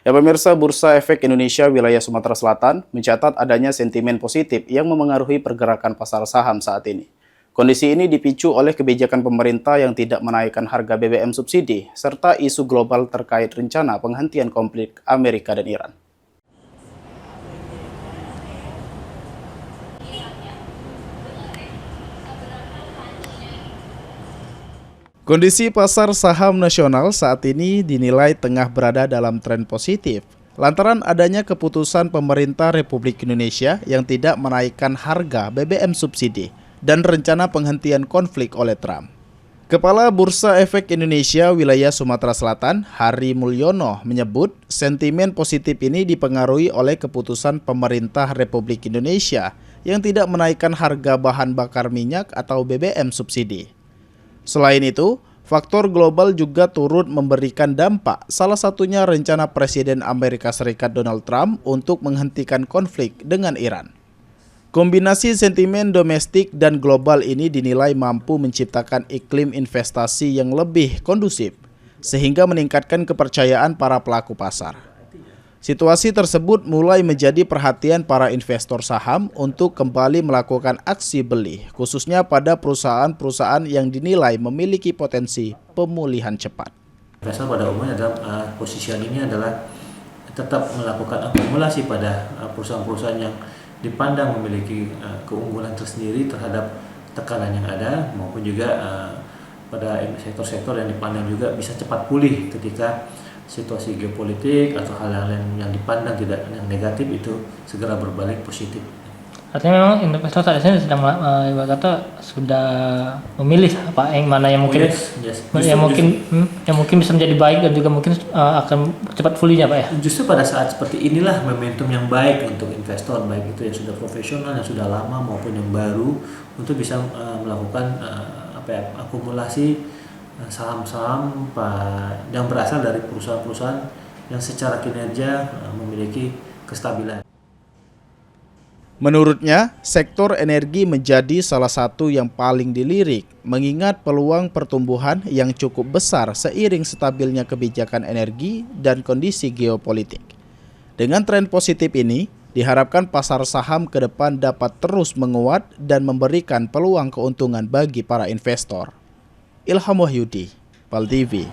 Ya pemirsa, Bursa Efek Indonesia wilayah Sumatera Selatan mencatat adanya sentimen positif yang memengaruhi pergerakan pasar saham saat ini. Kondisi ini dipicu oleh kebijakan pemerintah yang tidak menaikkan harga BBM subsidi, serta isu global terkait rencana penghentian konflik Amerika dan Iran. Kondisi pasar saham nasional saat ini dinilai tengah berada dalam tren positif, lantaran adanya keputusan pemerintah Republik Indonesia yang tidak menaikkan harga BBM subsidi dan rencana penghentian konflik oleh Trump. Kepala Bursa Efek Indonesia wilayah Sumatera Selatan, Hari Mulyono, menyebut sentimen positif ini dipengaruhi oleh keputusan pemerintah Republik Indonesia yang tidak menaikkan harga bahan bakar minyak atau BBM subsidi. Selain itu, faktor global juga turut memberikan dampak, salah satunya rencana Presiden Amerika Serikat Donald Trump untuk menghentikan konflik dengan Iran. Kombinasi sentimen domestik dan global ini dinilai mampu menciptakan iklim investasi yang lebih kondusif, sehingga meningkatkan kepercayaan para pelaku pasar. Situasi tersebut mulai menjadi perhatian para investor saham untuk kembali melakukan aksi beli, khususnya pada perusahaan-perusahaan yang dinilai memiliki potensi pemulihan cepat. Investor pada umumnya adalah positioningnya adalah tetap melakukan akumulasi pada perusahaan-perusahaan yang dipandang memiliki keunggulan tersendiri terhadap tekanan yang ada, maupun juga pada sektor-sektor yang dipandang juga bisa cepat pulih ketika situasi geopolitik atau hal-hal yang dipandang tidak yang negatif itu segera berbalik positif. Artinya memang investor saat ini sedang sudah memilih apa yang mana yang mungkin yang mungkin bisa menjadi baik dan juga mungkin akan cepat pulihnya, Pak ya. Justru pada saat seperti inilah momentum yang baik untuk investor, baik itu yang sudah profesional, yang sudah lama maupun yang baru, untuk bisa melakukan akumulasi saham-saham yang berasal dari perusahaan-perusahaan yang secara kinerja memiliki kestabilan. Menurutnya, sektor energi menjadi salah satu yang paling dilirik, mengingat peluang pertumbuhan yang cukup besar seiring stabilnya kebijakan energi dan kondisi geopolitik. Dengan tren positif ini, diharapkan pasar saham ke depan dapat terus menguat dan memberikan peluang keuntungan bagi para investor. Ilham Wahyudi, PAL TV.